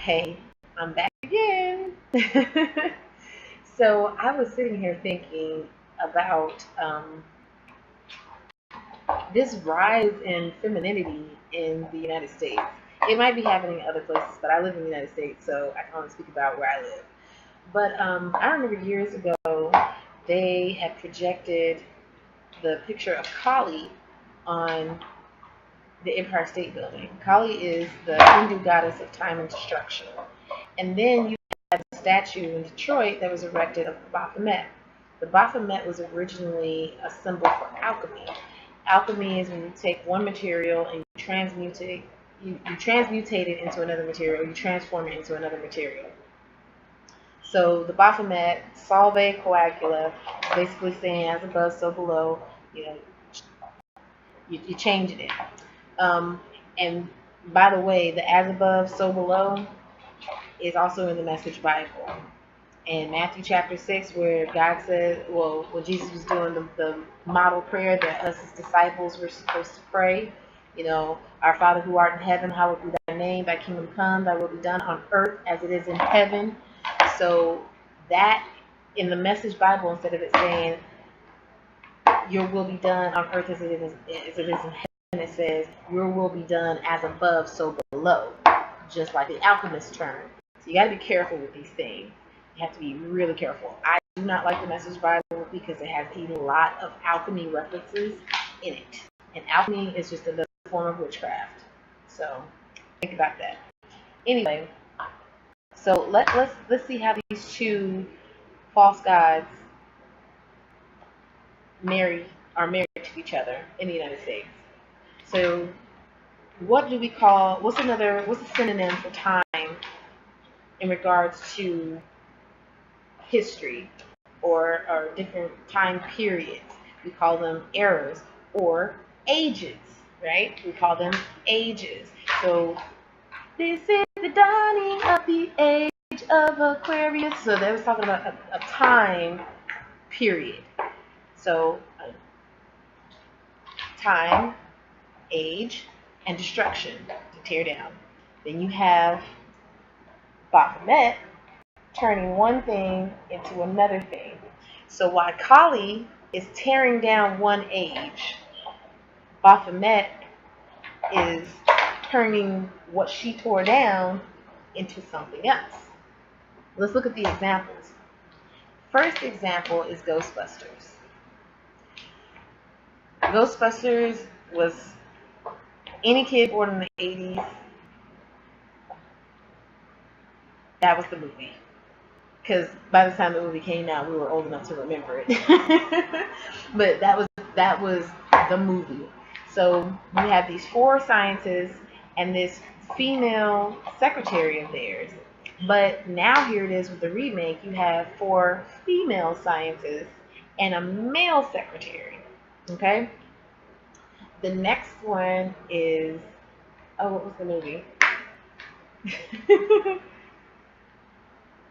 Hey, I'm back again. So I was sitting here thinking about this rise in femininity in the United States. It might be happening in other places, but I live in the United States, so I can only speak about where I live. But I remember years ago, they had projected the picture of Kali on the Empire State Building. Kali is the Hindu goddess of time and destruction. And then you had a statue in Detroit that was erected of Baphomet. The Baphomet was originally a symbol for alchemy. Alchemy is when you take one material and you transmutate it into another material, you transform it into another material. So the Baphomet, Solve Coagula, basically saying as above, so below, you know, you change it. And by the way, the as above, so below is also in the Message Bible. In Matthew chapter 6, where God said, well, when Jesus was doing the model prayer that us as disciples were supposed to pray, our Father who art in heaven, hallowed be thy name, thy kingdom come, thy will be done on earth as it is in heaven. So that in the Message Bible, instead of it saying, your will be done on earth as it is in heaven, it says, your will be done as above, so below, just like the alchemist term. So you got to be careful with these things. You have to be really careful. I do not like the Message Bible because it has a lot of alchemy references in it. And alchemy is just another form of witchcraft. So think about that. Anyway, so let's see how these two false gods are married to each other in the United States. So what's a synonym for time in regards to history or different time periods? We call them eras or ages, right? We call them ages. So this is the dawning of the age of Aquarius. So they was talking about a time period. So time, age, and destruction to tear down. Then you have Baphomet turning one thing into another thing. So while Kali is tearing down one age, Baphomet is turning what she tore down into something else. Let's look at the examples. First example is Ghostbusters. Ghostbusters was any kid born in the 80s, that was the movie. Because by the time the movie came out, we were old enough to remember it. But that was the movie. So we have these four scientists and this female secretary of theirs. But now here it is with the remake, you have four female scientists and a male secretary. Okay? The next one is, what was the movie?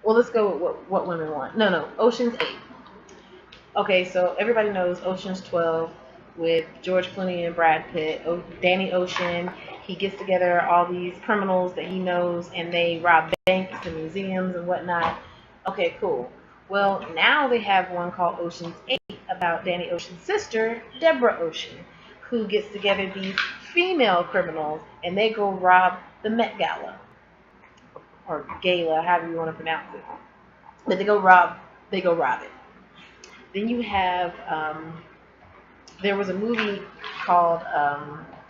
Well, let's go with what women want. No, Ocean's 8. Okay, so everybody knows Ocean's 12 with George Clooney and Brad Pitt. Danny Ocean, he gets together all these criminals that he knows and they rob banks and museums and whatnot. Okay, cool. Well, now they have one called Ocean's 8 about Danny Ocean's sister, Deborah Ocean, who gets together these female criminals and they go rob the Met Gala. Or gala, however you want to pronounce it. But they go rob it. Then you have, there was a movie called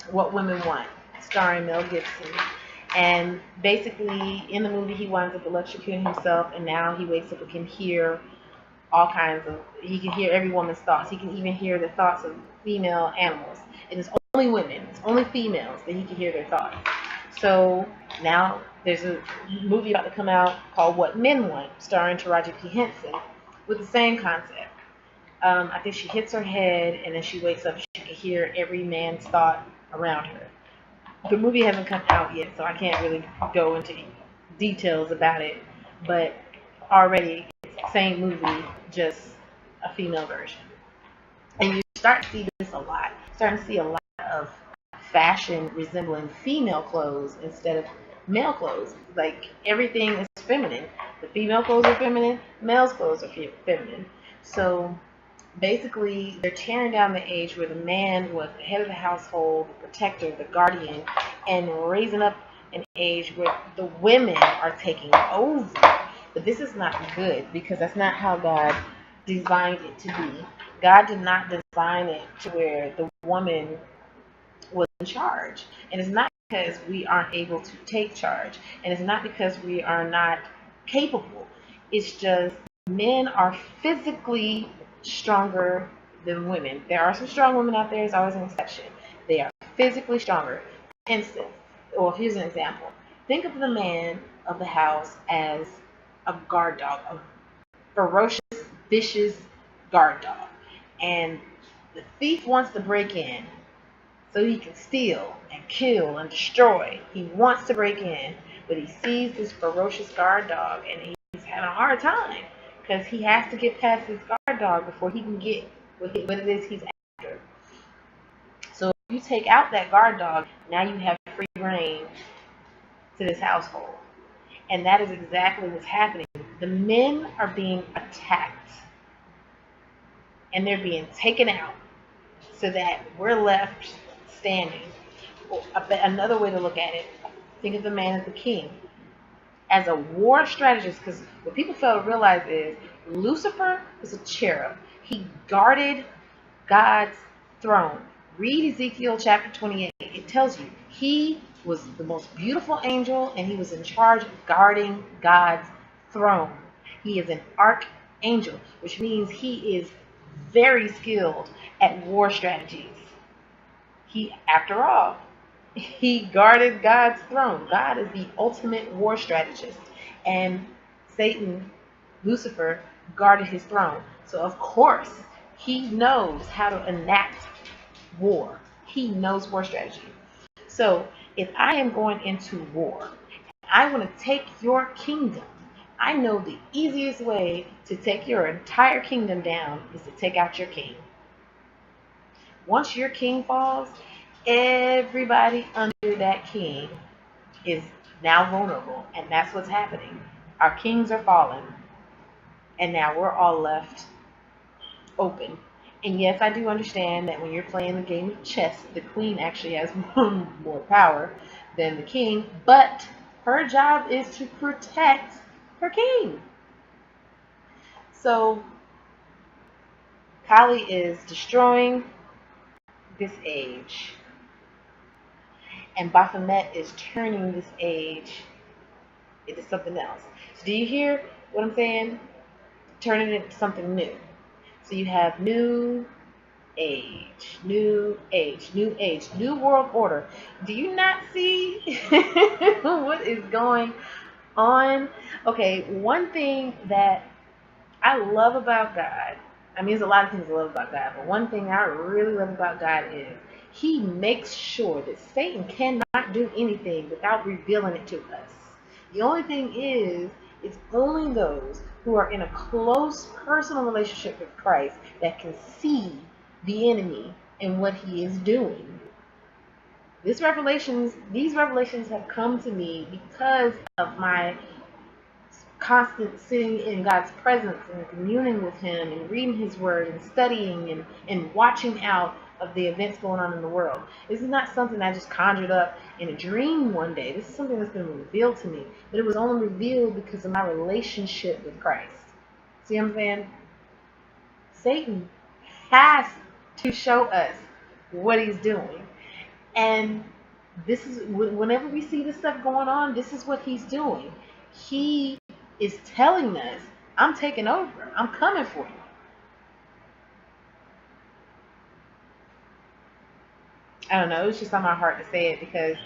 What Women Want, starring Mel Gibson. And basically, in the movie, he winds up electrocuting himself, and now he wakes up and can hear he can hear every woman's thoughts. He can even hear the thoughts of female animals. And it's only women, it's only females that he can hear their thoughts. So now there's a movie about to come out called What Men Want, starring Taraji P. Henson, with the same concept. I think she hits her head and then she wakes up and she can hear every man's thought around her. The movie hasn't come out yet, so I can't really go into details about it, but already it's the same movie, just a female version. And you start to see this a lot. Starting to see a lot of fashion resembling female clothes instead of male clothes. Like everything is feminine. The female clothes are feminine, male's clothes are feminine. So basically, they're tearing down the age where the man was the head of the household, the protector, the guardian, and raising up an age where the women are taking over. But this is not good because that's not how God designed it to be. God did not design it to where the woman was in charge. And it's not because we aren't able to take charge. And it's not because we are not capable. It's just men are physically stronger than women. There are some strong women out there, there's always an exception. They are physically stronger. For instance, or here's an example. Think of the man of the house as a guard dog, a ferocious, vicious guard dog. And the thief wants to break in so he can steal and kill and destroy. He wants to break in, but he sees this ferocious guard dog and he's having a hard time because he has to get past this guard dog before he can get what it is he's after. So if you take out that guard dog, now you have free reign to this household. And that is exactly what's happening. The men are being attacked and they're being taken out so that we're left standing. Another way to look at it, think of the man as the king. As a war strategist, because what people fail to realize is Lucifer was a cherub. He guarded God's throne. Read Ezekiel chapter 28. It tells you he was the most beautiful angel and he was in charge of guarding God's throne. He is an archangel, which means he is very skilled at war strategies. After all, he guarded God's throne. God is the ultimate war strategist. And Satan, Lucifer, guarded his throne. So of course, he knows how to enact war. He knows war strategy. So if I am going into war, I want to take your kingdom. I know the easiest way to take your entire kingdom down is to take out your king. Once your king falls, everybody under that king is now vulnerable. And that's what's happening. Our kings are falling. And now we're all left open. And yes, I do understand that when you're playing the game of chess, the queen actually has more power than the king. But her job is to protect her king. So Kali is destroying this age. And Baphomet is turning this age into something else. So do you hear what I'm saying? Turning it into something new. So you have new age, new age, new age, new world order. Do you not see what is going on? Okay, one thing that I love about God, I mean, there's a lot of things I love about God, but one thing I really love about God is he makes sure that Satan cannot do anything without revealing it to us. The only thing is, it's only those who are in a close personal relationship with Christ that can see the enemy and what he is doing. These revelations have come to me because of my constant sitting in God's presence and communing with him and reading his word and studying and watching out of the events going on in the world. This is not something I just conjured up in a dream one day. This is something that's been revealed to me. But it was only revealed because of my relationship with Christ. See what I'm saying? Satan has to show us what he's doing. And this is, whenever we see this stuff going on, this is what he's doing. He is telling us, I'm taking over. I'm coming for you. I don't know. It's just on my heart to say it because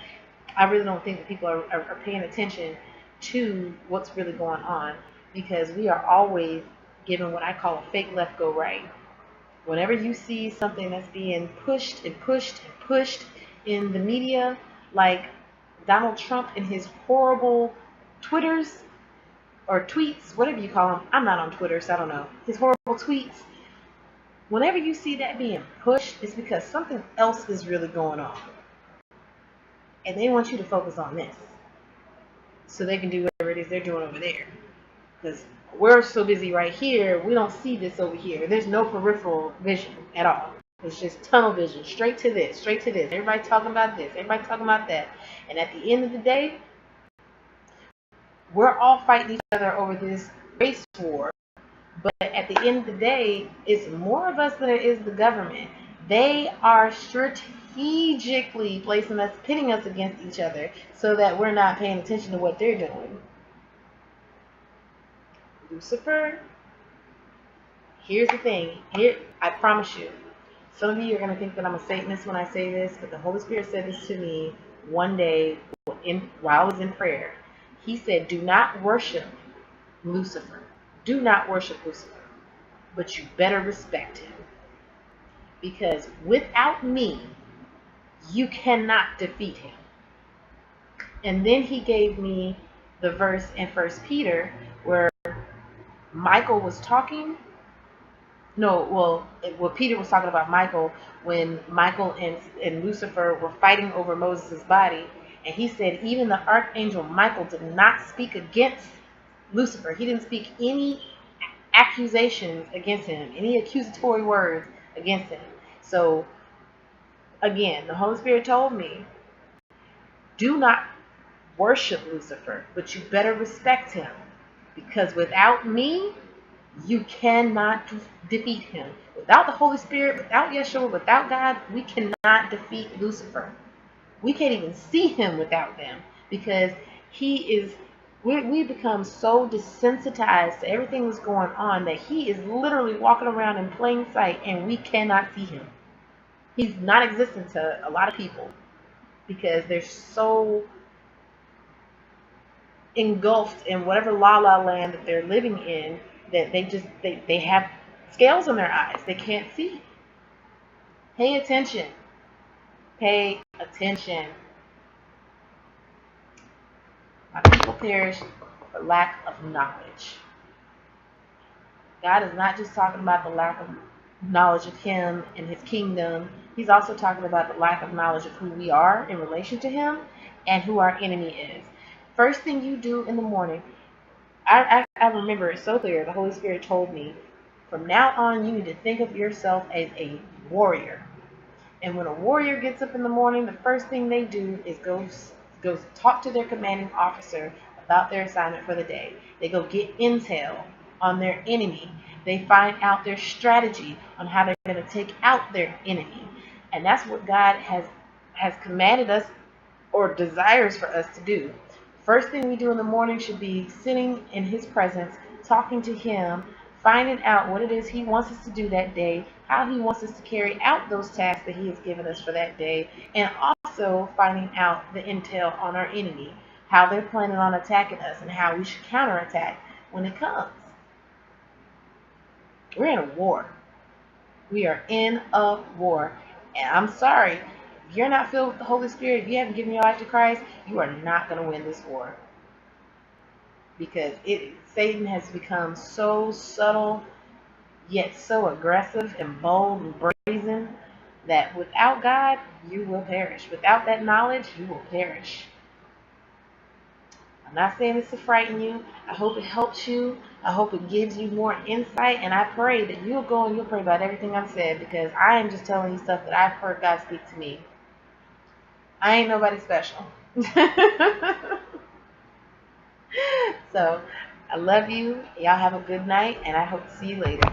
I really don't think that people are paying attention to what's really going on, because we are always given what I call a fake left go right. Whenever you see something that's being pushed and pushed and pushed in the media, like Donald Trump and his horrible Twitters or tweets, whatever you call them. I'm not on Twitter, so I don't know. His horrible tweets. Whenever you see that being pushed, it's because something else is really going on. And they want you to focus on this. so they can do whatever it is they're doing over there. Because we're so busy right here, we don't see this over here. There's no peripheral vision at all. It's just tunnel vision, straight to this, straight to this. Everybody talking about this, everybody talking about that. And at the end of the day, we're all fighting each other over this race war. But at the end of the day, it's more of us than it is the government. They are strategically placing us, pitting us against each other so that we're not paying attention to what they're doing. Lucifer, here's the thing. Here, I promise you, some of you are going to think that I'm a Satanist when I say this, but the Holy Spirit said this to me one day while I was in prayer. He said, do not worship Lucifer. Do not worship Lucifer, but you better respect him. Because without me, you cannot defeat him. And then he gave me the verse in 1 Peter where Michael was talking. Peter was talking about Michael when Michael and Lucifer were fighting over Moses' body. And he said even the archangel Michael did not speak against Lucifer. He didn't speak any accusations against him, any accusatory words against him. So, again, the Holy Spirit told me, do not worship Lucifer, but you better respect him. Because without me, you cannot defeat him. Without the Holy Spirit, without Yeshua, without God, we cannot defeat Lucifer. We can't even see him without them. Because we become so desensitized to everything that's going on that he is literally walking around in plain sight and we cannot see him. He's non-existent to a lot of people because they're so engulfed in whatever la-la land that they're living in that they have scales on their eyes. They can't see. Pay attention. Pay attention. My people perish for lack of knowledge. God is not just talking about the lack of knowledge of him and his kingdom. He's also talking about the lack of knowledge of who we are in relation to him and who our enemy is. First thing you do in the morning, I remember it so clear. The Holy Spirit told me, from now on, you need to think of yourself as a warrior. And when a warrior gets up in the morning, the first thing they do is go talk to their commanding officer about their assignment for the day. They go get intel on their enemy. They find out their strategy on how they're going to take out their enemy. And that's what God has commanded us or desires for us to do. First thing we do in the morning should be sitting in his presence, talking to him, finding out what it is he wants us to do that day, how he wants us to carry out those tasks that he has given us for that day, and also finding out the intel on our enemy, how they're planning on attacking us, and how we should counterattack when it comes. We're in a war. We are in a war. And I'm sorry, if you're not filled with the Holy Spirit, if you haven't given your life to Christ, you are not going to win this war. Because Satan has become so subtle, yet so aggressive and bold and brazen, that without God, you will perish. Without that knowledge, you will perish. I'm not saying this to frighten you. I hope it helps you. I hope it gives you more insight. And I pray that you'll go and you'll pray about everything I've said, because I am just telling you stuff that I've heard God speak to me. I ain't nobody special. So, I love you. Y'all have a good night, and I hope to see you later.